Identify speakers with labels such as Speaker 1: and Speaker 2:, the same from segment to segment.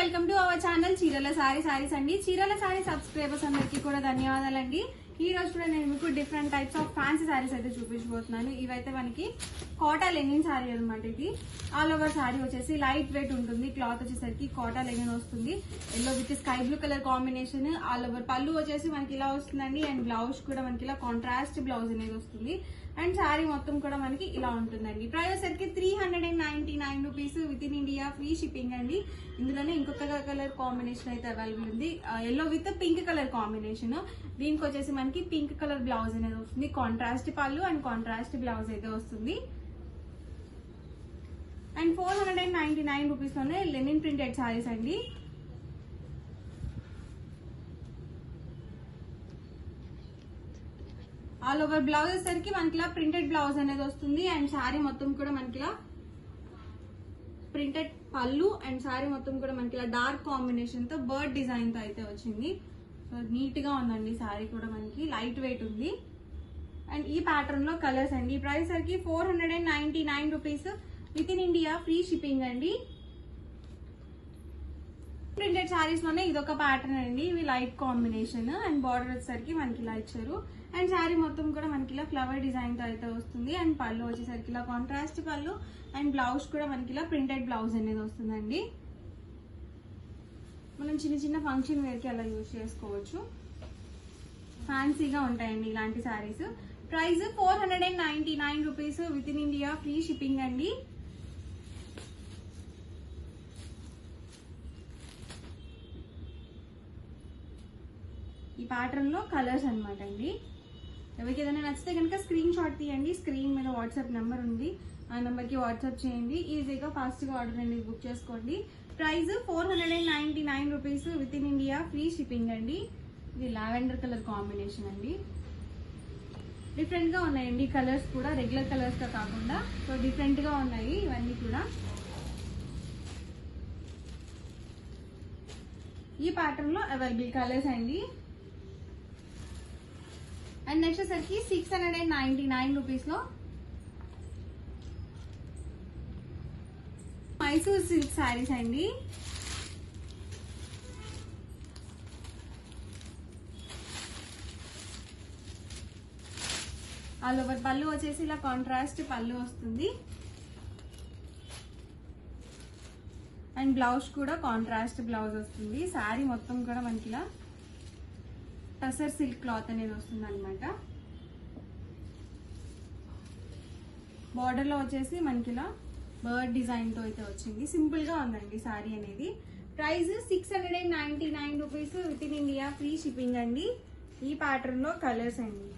Speaker 1: Welcome to our channel చీరల సారీస్ అండి. చీరల సారీ సబ్స్క్రైబర్స్ అందరికీ కూడా ధన్యవాదాలండి. ఈ రోజు కూడా నేను మీకు different types of fancy saris అయితే చూపించబోతున్నాను. ఇవైతే మనకి కోటా లెనిన్ సారీ అనమాట. ఇది ఆల్ ఓవర్ సారీ వచ్చేసి లైట్ వెయిట్ ఉంటుంది. క్లాత్ వచ్చేసరికి కోటా లెనిన్ వస్తుంది. Yellow with sky blue colour combination. All over పళ్ళు వచ్చేసి మనకి ఇలా వస్తుందండి. అండ్ బ్లౌజ్ కూడా మనకి ఇలా కాంట్రాస్ట్ బ్లౌజ్ అనేది వస్తుంది. అండ్ శారీ మొత్తం కూడా మనకి ఇలా ఉంటుందండి. ప్రైస్ వచ్చేసరికి 399 rupees with in India, free shipping అండి. ఇందులోనే ఇంకొక కలర్ కాంబినేషన్ అయితే అవైలబుల్ ఉంది. Yellow with pink colour combination. దీనికి వచ్చేసి మనకి పింక్ కలర్ బ్లౌజ్ అనేది వస్తుంది. కాంట్రాస్ట్ పళ్ళు అండ్ కాంట్రాస్ట్ బ్లౌజ్ అయితే వస్తుంది. అండ్ 499 రూపీస్ లోనే లెనిన్ ప్రింటెడ్ సారీస్ అండి. ఆల్ ఓవర్ బ్లౌజ్ వచ్చేసరికి మనకి ఇలా ప్రింటెడ్ బ్లౌజ్ అనేది వస్తుంది. అండ్ శారీ మొత్తం కూడా మనకి ఇలా ప్రింటెడ్ పళ్ళు అండ్ శారీ మొత్తం కూడా మనకి ఇలా డార్క్ కాంబినేషన్ తో బర్డ్ డిజైన్ తో అయితే వచ్చింది. సో నీట్ గా ఉందండి. శారీ కూడా మనకి లైట్ వెయిట్ ఉంది. అండ్ ఈ ప్యాటర్న్ లో కలర్స్ అండి. ప్రైస్ సరికి 499 rupees with in India, free shipping అండి. ప్రింటెడ్ శారీస్ లోనే ఇదొక ప్యాటర్న్ అండి. ఇవి లైట్ కాంబినేషన్ అండ్ బార్డర్ వచ్చేసరికి మనకి ఇలా ఇచ్చారు. అండ్ శారీ మొత్తం కూడా మనకి ఇలా ఫ్లవర్ డిజైన్ తో అయితే వస్తుంది. అండ్ పళ్ళు వచ్చేసరికి ఇలా కాంట్రాస్ట్ పళ్ళు అండ్ బ్లౌజ్ కూడా మనకి ఇలా ప్రింటెడ్ బ్లౌజ్ అనేది వస్తుందండి. మనం చిన్న చిన్న ఫంక్షన్ వేర్ కి అలా యూజ్ చేసుకోవచ్చు. ఫ్యాన్సీగా ఉంటాయండి ఇలాంటి saris. Price 499 rupees with in India, free shipping అండి. ఈ ప్యాటర్న్ లో కలర్స్ అనమాట అండి. ఎవరికి ఏదైనా నచ్చితే కనుక స్క్రీన్ షాట్ తీయండి. స్క్రీన్ మీద వాట్సాప్ నెంబర్ ఉంది, ఆ నెంబర్ కి వాట్సాప్ చేయండి. ఈజీగా ఫాస్ట్ గా ఆర్డర్ అనేది బుక్ చేసుకోండి. Price 499 rupees with in India, free shipping అండి. ఇది లావెండర్ కలర్ కాంబినేషన్ అండి. డిఫరెంట్ గా ఉన్నాయండి కలర్స్ కూడా, రెగ్యులర్ కలర్స్ గా కాకుండా. సో డిఫరెంట్ గా ఉన్నాయి ఇవన్నీ కూడా. ఈ ప్యాటర్న్ లో అవైలబుల్ కలర్స్ అండి. అండ్ నెక్స్ట్ వచ్చేసరికి 699 రూపీస్ లో మైసూర్ సిల్క్ శారీస్ అండి. ఆల్ ఓవర్ పళ్ళు వచ్చేసి ఇలా కాంట్రాస్ట్ పళ్ళు వస్తుంది. అండ్ బ్లౌజ్ కూడా కాంట్రాస్ట్ బ్లౌజ్ వస్తుంది. శారీ మొత్తం కూడా మనకి ఇలా టసర్ సిల్క్ క్లాత్ అనేది వస్తుంది అనమాట. బార్డర్ లో వచ్చేసి మనకి ఇలా బర్డ్ డిజైన్ తో అయితే వచ్చింది. సింపుల్ గా ఉందండి శారీ అనేది. Price 699 rupees with in India, free shipping అండి. ఈ ప్యాటర్న్ లో కలర్స్ అండి.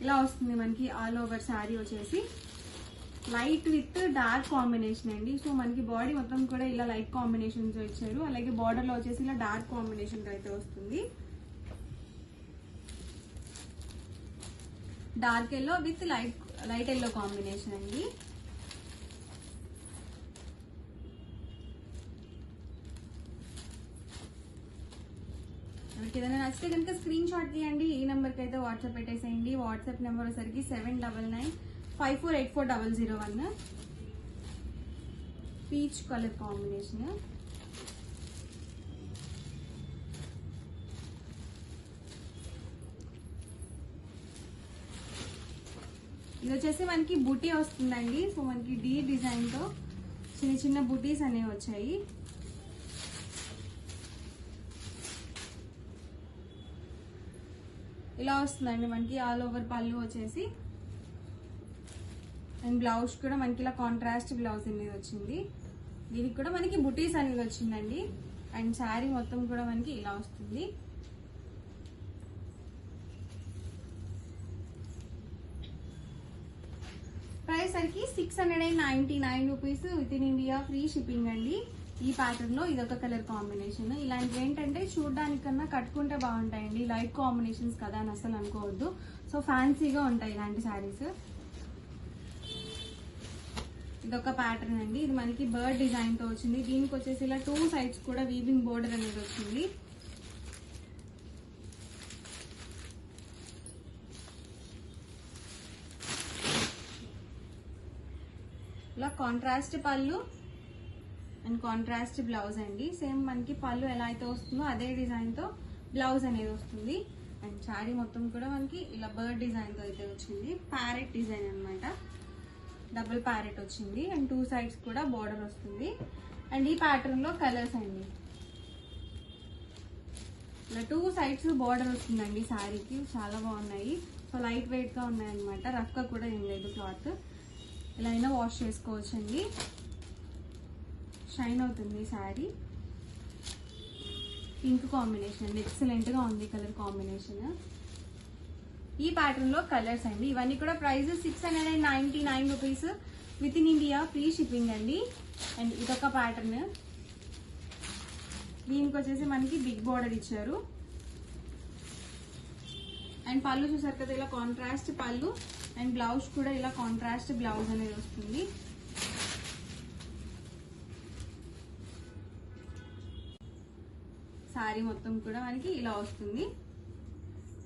Speaker 1: ఇలా వస్తుంది మనకి ఆల్ ఓవర్ శారీ వచ్చేసి లైట్ విత్ డార్క్ కాంబినేషన్ అండి. సో మనకి బాడీ మొత్తం కూడా ఇలా లైట్ కాంబినేషన్ తో ఇచ్చారు. అలాగే బార్డర్ లో వచ్చేసి ఇలా డార్క్ కాంబినేషన్ తో అయితే వస్తుంది. Dark yellow with light yellow combination అండి. మనకి ఏదైనా నచ్చితే కనుక స్క్రీన్ షాట్ తీయండి. ఈ నెంబర్ కి అయితే వాట్సాప్ పెట్టేసేయండి. వాట్సాప్ నెంబర్ వచ్చేసరికి 7995484001. Peach colour combination. ఇది వచ్చేసి మనకి బుటీ వస్తుందండి. సో మనకి డీ డిజైన్ తో చిన్న చిన్న బుటీస్ అనేవి వచ్చాయి. ఇలా వస్తుందండి మనకి ఆల్ ఓవర్ పళ్ళు వచ్చేసి. అండ్ బ్లౌజ్ కూడా మనకి ఇలా కాంట్రాస్ట్ బ్లౌజ్ అనేది వచ్చింది. దీనికి కూడా మనకి బుటీస్ అనేది వచ్చిందండి. అండ్ శారీ మొత్తం కూడా మనకి ఇలా వస్తుంది. ప్రైస్ సరికి 699 rupees with in India, free shipping అండి. ఈ ప్యాటర్న్ లో ఇదొక కలర్ కాంబినేషన్. ఇలాంటివి ఏంటంటే చూడడానికన్నా కట్టుకుంటే బాగుంటాయండి. లైట్ కాంబినేషన్స్ కదా అని అసలు అనుకోవద్దు. సో ఫ్యాన్సీగా ఉంటాయి ఇలాంటి శారీస్. ఇదొక ప్యాటర్న్ అండి. ఇది మనకి బర్డ్ డిజైన్ తో వచ్చింది. దీనికి వచ్చేసి ఇలా 2 సైడ్స్ కూడా వీవింగ్ బోర్డర్ అనేది వచ్చింది. ఇలా కాంట్రాస్ట్ పళ్ళు అండ్ కాంట్రాస్ట్ బ్లౌజ్ అండి. సేమ్ మనకి పళ్ళు ఎలా అయితే వస్తుందో అదే డిజైన్ తో బ్లౌజ్ అనేది వస్తుంది. అండ్ శారీ మొత్తం కూడా మనకి ఇలా బర్డ్ డిజైన్ తో అయితే వచ్చింది. ప్యారెట్ డిజైన్ అన్నమాట, డబుల్ ప్యారెట్ వచ్చింది. అండ్ 2 సైడ్స్ కూడా బార్డర్ వస్తుంది. అండ్ ఈ ప్యాటర్న్ లో కలర్స్ అండి, ఇలా 2 సైడ్స్ బార్డర్ వస్తుందండి శారీకి. చాలా బాగున్నాయి. సో లైట్ వెయిట్ గా ఉన్నాయి అనమాట, రఫ్ గా కూడా ఏం లేదు క్లాత్. ఇలా అయినా వాష్ చేసుకోవచ్చండి, షైన్ అవుతుంది శారీ. పింక్ కాంబినేషన్ అండి, ఎక్సలెంట్ గా ఉంది కలర్ కాంబినేషన్. ఈ ప్యాటర్న్ లో కలర్స్ అండి. ఇవన్నీ కూడా price 699 rupees with in India, free shipping అండి. అండ్ ఇదొక ప్యాటర్న్, దీనికి వచ్చేసి మనకి బిగ్ బార్డర్ ఇచ్చారు. అండ్ పళ్ళు చూసారు కదా, ఇలా కాంట్రాస్ట్ పళ్ళు. అండ్ బ్లౌజ్ కూడా ఇలా కాంట్రాస్ట్ బ్లౌజ్ అనేది వస్తుంది. శారీ మొత్తం కూడా మనకి ఇలా వస్తుంది.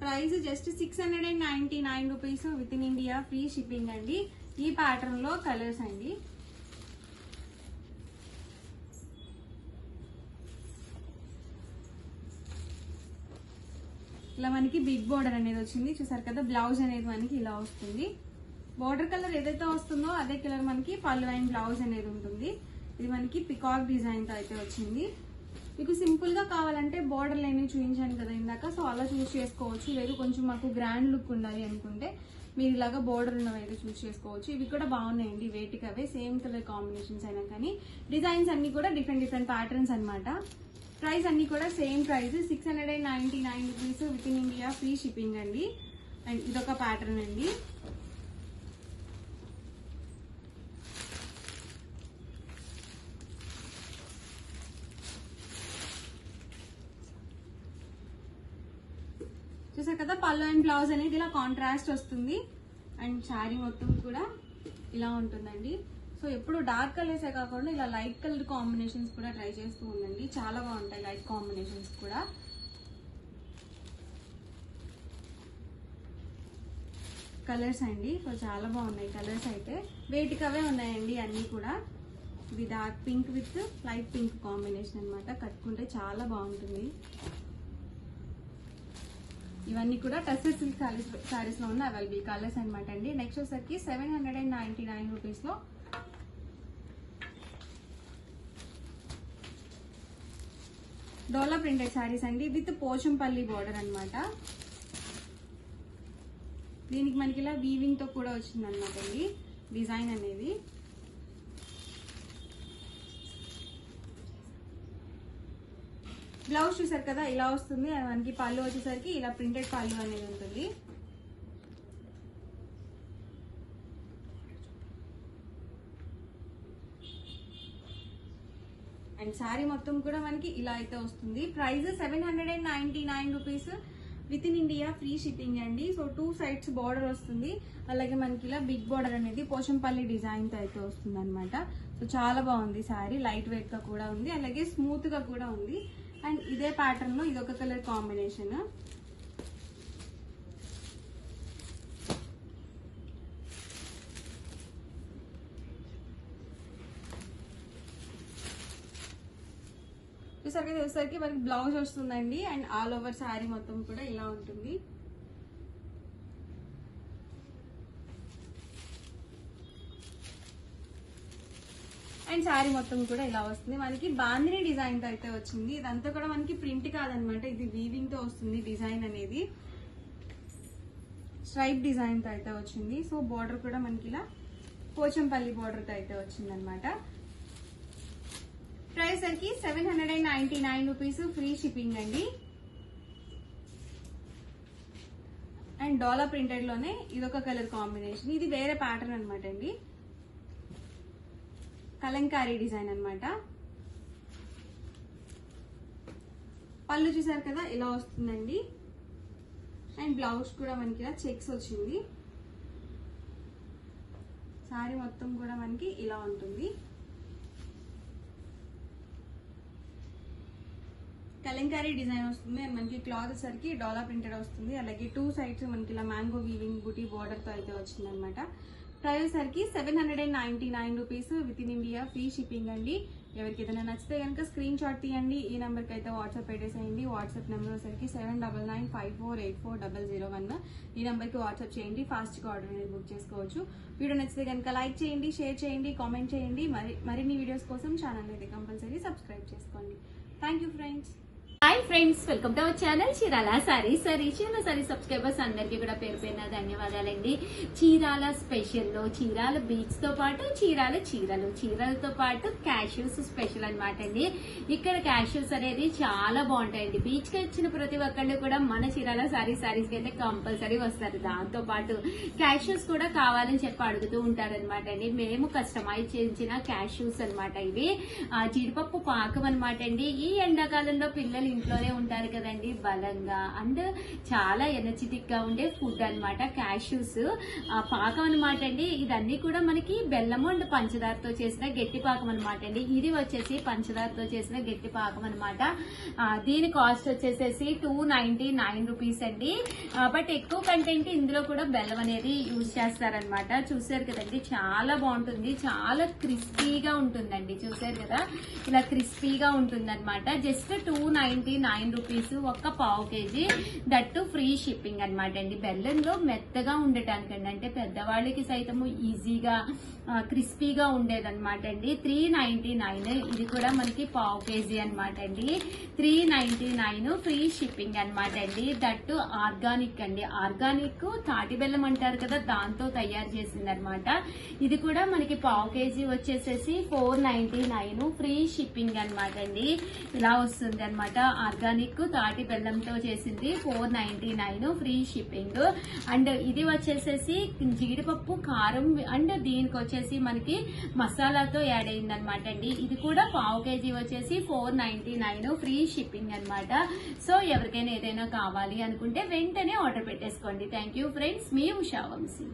Speaker 1: Price just 699 rupees with in India, free shipping అండి. ఈ ప్యాటర్న్ లో కలర్స్ అండి. ఇలా మనకి బిగ్ బార్డర్ అనేది వచ్చింది, చూసారు కదా. బ్లౌజ్ అనేది మనకి ఇలా వస్తుంది. బార్డర్ కలర్ ఏదైతే వస్తుందో అదే కలర్ మనకి పళ్ళు అండ్ బ్లౌజ్ అనేది ఉంటుంది. ఇది మనకి పికాక్ డిజైన్ తో అయితే వచ్చింది. మీకు సింపుల్ గా కావాలంటే బార్డర్ లైన్ చూపించాను కదా ఇందాక, సో అలా చూస్ చేసుకోవచ్చు. లేదు కొంచెం మాకు గ్రాండ్ లుక్ ఉండాలి అనుకుంటే మీరు ఇలాగా బార్డర్ ఉన్నవి అయితే చూస్ చేసుకోవచ్చు. ఇవి కూడా బాగున్నాయండి, వేటికి అవే సేమ్ కలర్ కాంబినేషన్స్ అయినా కానీ డిజైన్స్ అన్ని కూడా డిఫరెంట్ ప్యాటర్న్స్ అన్నమాట. ప్రైస్ అన్ని కూడా same price 699 rupees with in India, free shipping అండి. అండ్ ఇదొక ప్యాటర్న్ అండి. చూసారు కదా, పళ్ళు అండ్ బ్లౌజ్ అనేది ఇలా కాంట్రాస్ట్ వస్తుంది. అండ్ శారీ మొత్తం కూడా ఇలా ఉంటుందండి. సో ఎప్పుడు డార్క్ కలర్సే కాకుండా ఇలా లైట్ కలర్ కాంబినేషన్స్ కూడా ట్రై చేస్తూ ఉండండి, చాలా బాగుంటాయి లైట్ కాంబినేషన్స్ కూడా. కలర్స్ అండి, సో చాలా బాగున్నాయి కలర్స్ అయితే. వేటికవే ఉన్నాయండి అన్నీ కూడా. ఇది dark pink with light pink combination అన్నమాట, కట్టుకుంటే చాలా బాగుంటుంది. ఇవన్నీ కూడా టస్సర్ సిల్క్ సారీస్ లో ఉన్న అవైలబుల్ కలర్స్ అనమాట అండి. నెక్స్ట్ వచ్చేసరికి 799 రూపీస్ లో డోలా ప్రింటెడ్ శారీస్ అండి, విత్ పోచంపల్లి బార్డర్ అన్నమాట. దీనికి మనకి ఇలా వీవింగ్ తో కూడా వచ్చింది అనమాట అండి డిజైన్ అనేది. బ్లౌజ్ చూసారు కదా ఇలా వస్తుంది. మనకి పళ్ళు వచ్చేసరికి ఇలా ప్రింటెడ్ పళ్ళు అనేది ఉంటుంది. అండ్ శారీ మొత్తం కూడా మనకి ఇలా అయితే వస్తుంది. Price 799 rupees with in India, free shipping అండి. సో 2 సైడ్స్ బార్డర్ వస్తుంది. అలాగే మనకి ఇలా బిగ్ బార్డర్ అనేది పోచంపల్లి డిజైన్ తో అయితే వస్తుంది అనమాట. సో చాలా బాగుంది శారీ, లైట్ వెయిట్ గా కూడా ఉంది, అలాగే స్మూత్ గా కూడా ఉంది. అండ్ ఇదే ప్యాటర్న్ లో ఇదొక కలర్ కాంబినేషన్. చూసరికి మనకి బ్లౌజ్ వస్తుందండి. అండ్ ఆల్ ఓవర్ శారీ మొత్తం కూడా ఇలా ఉంటుంది. అండ్ శారీ మొత్తం కూడా ఇలా వస్తుంది. మనకి బాందిని డిజైన్ తో అయితే వచ్చింది. ఇదంతా కూడా మనకి ప్రింట్ కాదనమాట, ఇది వీవింగ్ తో వస్తుంది డిజైన్ అనేది. స్ట్రైప్ డిజైన్ తో అయితే వచ్చింది. సో బార్డర్ కూడా మనకి ఇలా పోచంపల్లి బార్డర్ తో అయితే వచ్చింది అనమాట. ప్రైస్ సరికి 799 రూపీస్, ఫ్రీ షిప్పింగ్ అండి. అండ్ డోలా ప్రింటెడ్ లోనే ఇదొక కలర్ కాంబినేషన్. ఇది వేరే ప్యాటర్న్ అనమాట అండి, కలంకారీ డిజైన్ అన్నమాట. పళ్ళు చూసారు కదా ఇలా వస్తుందండి. అండ్ బ్లౌజ్ కూడా మనకి ఇలా చెక్స్ వచ్చింది. శారీ మొత్తం కూడా మనకి ఇలా ఉంటుంది. కలంకారీ డిజైన్ వస్తుంది. అండ్ మనకి క్లాత్ సరికి డోలా ప్రింటెడ్ వస్తుంది. అలాగే 2 సైడ్స్ మనకి ఇలా మ్యాంగో వీవింగ్ బూటీ బార్డర్ తో అయితే వచ్చింది అనమాట. ప్రైస్ సరికి 799 rupees with in India, free shipping అండి. ఎవరికి ఏదైనా నచ్చితే కనుక స్క్రీన్ షాట్ తీయండి. ఈ నెంబర్కి అయితే వాట్సాప్ పెట్టేసేయండి. వాట్సాప్ నెంబర్ వచ్చేసరికి 7995484001. ఈ నెంబర్కి వాట్సాప్ చేయండి. ఫాస్ట్గా ఆర్డర్ అనేది బుక్ చేసుకోవచ్చు. వీడియో నచ్చితే కనుక లైక్ చేయండి, షేర్ చేయండి, కామెంట్ చేయండి. మరిన్ని వీడియోస్ కోసం ఛానల్ అయితే కంపల్సరీ సబ్స్క్రైబ్ చేసుకోండి. Thank you friends.
Speaker 2: Hi friends, welcome to our channel Chirala saris. Chirala sorry subscribers అందరికీ కూడా పేరు పేరున ధన్యవాదాలండి. చీరాల స్పెషల్లో చీరాల బీచ్ తో పాటు చీరలతో పాటు క్యాష్యూస్ స్పెషల్ అన్నమాట అండి. ఇక్కడ క్యాష్యూస్ అనేది చాలా బాగుంటాయండి. బీచ్ కి వచ్చిన ప్రతి ఒక్కళ్ళు కూడా మన చీరాల సారీస్ కి అయితే కంపల్సరీ వస్తారు. దాంతో పాటు క్యాష్యూస్ కూడా కావాలని చెప్పి అడుగుతూ ఉంటారనమాట అండి. మేము కస్టమైజ్ చేయించిన క్యాష్యూస్ అనమాట. ఇవి జీడిపప్పు పాకం అనమాట అండి. ఈ ఎండాకాలంలో పిల్లలు ఇంట్లోనే ఉంటారు కదండి, బలంగా అండ్ చాలా ఎనర్జెటిక్ గా ఉండే ఫుడ్ అనమాట క్యాష్యూస్ పాకం అనమాట అండి. ఇదన్నీ కూడా మనకి బెల్లము అండ్ పంచదారతో చేసిన గట్టి పాకం అనమాట అండి. ఇది వచ్చేసి పంచదారతో చేసిన గట్టి పాకం అనమాట. దీని కాస్ట్ వచ్చేసేసి 299 రూపీస్ అండి. బట్ ఎక్కువ కంటెంట్ ఇందులో కూడా బెల్లం అనేది యూజ్ చేస్తారనమాట. చూసారు కదండి, చాలా బాగుంటుంది, చాలా క్రిస్పీగా ఉంటుందండి. చూసారు కదా, ఇలా క్రిస్పీగా ఉంటుంది అనమాట. జస్ట్ 299 రూపీస్, ఒక్క పావు కేజీ, దట్టు ఫ్రీ షిప్పింగ్ అనమాట అండి. బెల్లంలో మెత్తగా ఉండటానికండి, అంటే పెద్దవాళ్ళకి సైతము ఈజీగా క్రిస్పీగా ఉండేదన్నమాట అండి. 399. ఇది కూడా మనకి పావు కేజీ అనమాట అండి. 399 ఫ్రీ షిప్పింగ్ అనమాట అండి. దట్టు ఆర్గానిక్ అండి. ఆర్గానిక్ తాటి బెల్లం అంటారు కదా, దాంతో తయారు చేసింది అనమాట. ఇది కూడా మనకి పావు కేజీ వచ్చేసేసి 499 ఫ్రీ షిప్పింగ్ అనమాట అండి. ఇలా వస్తుంది అనమాట. ఆర్గానిక్ తాటి బెల్లంతో చేసింది 499 ఫ్రీ షిప్పింగ్. అండ్ ఇది వచ్చేసేసి జీడిపప్పు కారం అండ్ దీనికి వచ్చేసి మనకి మసాలాతో యాడ్ అయింది అనమాట అండి. ఇది కూడా పావు కేజీ వచ్చేసి 499 ఫ్రీ షిప్పింగ్ అనమాట. సో ఎవరికైనా ఏదైనా కావాలి అనుకుంటే వెంటనే ఆర్డర్ పెట్టేసుకోండి. థ్యాంక్ యూ ఫ్రెండ్స్, మీ ఉషా వంశీ.